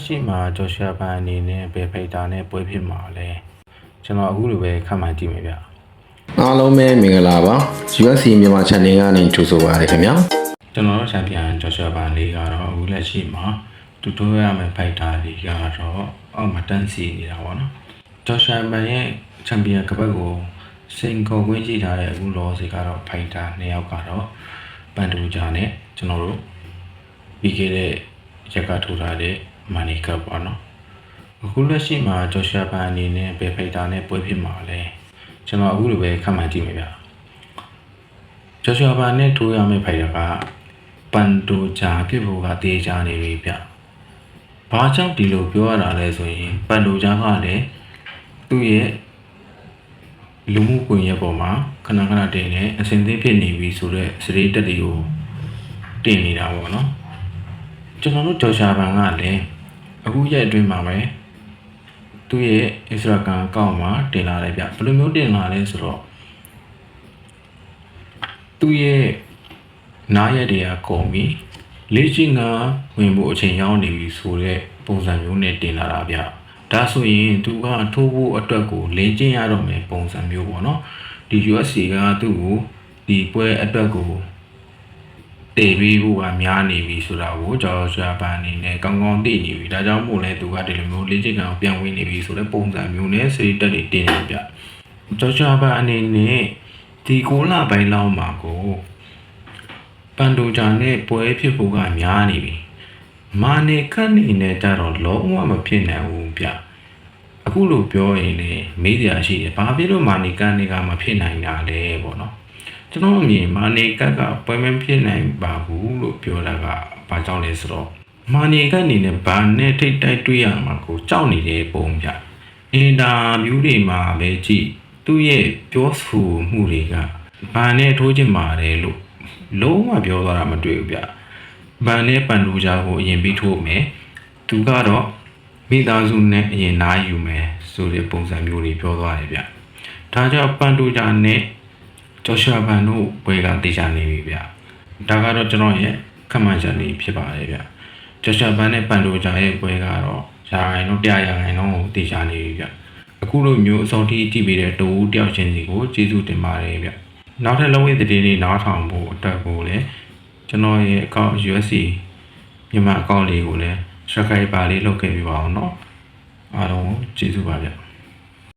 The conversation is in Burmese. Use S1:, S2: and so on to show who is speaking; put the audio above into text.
S1: ရှိမှာဂျော်ရှာပန်အနေနဲ့ဘယ်ဖိုက်တာနဲ့ပွဲဖြစ်မှာလဲကျွန်တော်အခုလိုပဲခန့်မှန်းကြည့်မယ်ဗျ
S2: အားလုံးပဲမင်္ဂလာပါ UFC မြန်မာ channel ကနေကြိုဆိုပါရခင်ဗျာ
S1: ကျွန်တော်တို့ချန်ပီယံဂျော်ရှာပန်လေးကတော့အခုလက်ရှိမှာတူတိုးရမယ့်ဖိုက်တာလေးကတော့အောက်မှာတန်းစီနေတာပေါ့နော်ဂျော်ရှာပန်ရဲ့ချန်ပီယံကပတ်ကိုစိန်ခေါ်ခွင့်ရှိထားတဲ့အခုလောစီကတော့ဖိုက်တာ2ယောက်ကတော့ပန်တူဂျာနဲ့ကျွန်တော်တို့ပြီးခဲ့တဲ့ရက်ကထိုးထားတဲ့မာနီကပ်ပေါ့နော်အခုလက်ရှိမှာဂျော်ရှာပန်အနေနဲ့ဘယ်ဖိုက်တာနဲ့ပွဲဖြစ်မှာလဲကျွန်တော်အခုလိုပဲခန့်မှန်းကြည့်မယ်ဗျဂျော်ရှာပန်နဲ့ထိုးရမယ့်ဖိုက်တာကပန်တိုဂျာဖြစ်ဖို့ကတေးချနေပြီဗျဘာကြောင့်ဒီလိုပြောရတာလဲဆိုရင်ပန်တိုဂျာကလည်းသူ့ရဲ့လူမှုကွန်ရက်ပေါ်မှာခဏခဏတင်နေအစဉ်သင်းဖြစ်နေပြီဆိုတော့စရိတ်တက်တွေကိုတင်နေတာပေါ့နော်ကျွန်တော်တို့ဂျော်ရှာပန်ကလည်းအခုရက်အတွင်းမှာပဲသူ့ရဲ့ Instagram အကောင့်မှာတင်လာတယ်ဗျဘယ်လိုမျိုးတင်လာလဲဆိုတော့သူ့ရဲ့နားရက်တွေကကုန်ပြီလေ့ကျင့်ခန်းဝင်ဖို့အချိန်ရောက်နေပြီဆိုတဲ့ပုံစံမျိုးနဲ့တင်လာတာဗျဒါဆိုရင်သူကထိုးဖို့အတွက်ကိုလေ့ကျင့်ရတော့မယ်ပုံစံမျိုးပေါ့နော်ဒီ UFC ကသူ့ကိုဒီပွဲအတွက်ကိုတည်ပြီးဖို့ကများနေပြီဆိုတာကိုဂျော်ရှာပန်အနေနဲ့ကောင်းကောင်းသိနေပြီဒါကြောင့်မို့လဲသူကဒီလိုမျိုးလေ့ကျင့်ခန်းပြန်ဝင်နေပြီဆိုတဲ့ပုံစံမျိုးနဲ့စရိတ်တက်တွေတင်နေဗျဂျော်ရှာပန်အနေနဲ့ဒီ9လပိုင်းလောက်မှာကိုပန်တိုဂျာနဲ့ပွဲဖြစ်ဖို့ကများနေပြီမာနေခန့်နေနဲ့ကြတော့လုံးဝမဖြစ်နိုင်ဘူးဗျအခုလိုပြောရင်လေမေးစရာရှိတယ်ဘာဖြစ်လို့မာနေခန့်နေကမဖြစ်နိုင်တာလဲပေါ့နော်ကျွန်တော်အမြင်မာနေကတ်ကပွဲမဖြစ်နိုင်ပါဘူးလို့ပြောတာကဘာကြောင့်လဲဆိုတော့မာနေကတ်အနေနဲ့ဘာနဲ့ထိတ်တိုက်တွေ့ရမှာကိုကြောက်နေတဲ့ပုံဗျအင်တာဗျူးတွေမှာပဲကြည့်သူ့ရဲ့ပြောဆိုမှုတွေကဘာနဲ့ထိုးချင်ပါတယ်လို့လုံးဝပြောသွားတာမတွေ့ဘူးဗျဘာနဲ့ပန်လူကြကိုအရင်ပြီးထိုးမယ်သူကတော့မိသားစုနဲ့အရင်နားယူမယ်ဆိုတဲ့ပုံစံမျိုးတွေပြောသွားတယ်ဗျဒါကြောင့်ပန်လူကြနဲ့ဂျော်ရှာပန်တို့ဘွဲကတေချာနေပြီဗျဒါကတော့ကျွန်တော်ရဲ့ခန့်မှန်းချက်လေးဖြစ်ပါတယ်ဗျဂျော်ရှာပန်နဲ့ပန်တိုဂျာရဲ့ဘွဲကတော့ရာဂိုင်တော့100ရာခိုင်နှုန်းကိုတေချာနေပြီဗျအခုလိုမျိုးအစောထိကြည့်ပေးတဲ့တူတယောက်ချင်းစီကိုကျေးဇူးတင်ပါတယ်ဗျနောက်ထပ်လုံးဝသတင်းတွေနားထောင်ဖို့အတွက်ကိုလည်းကျွန်တော်ရဲ့အကောင့် USC မြန်မာအကောင့်လေးကိုလည်း subscribe ပါလေးလုပ်ခဲ့ပြပါအောင်เนาะအားလုံးကျေးဇူးပါဗျ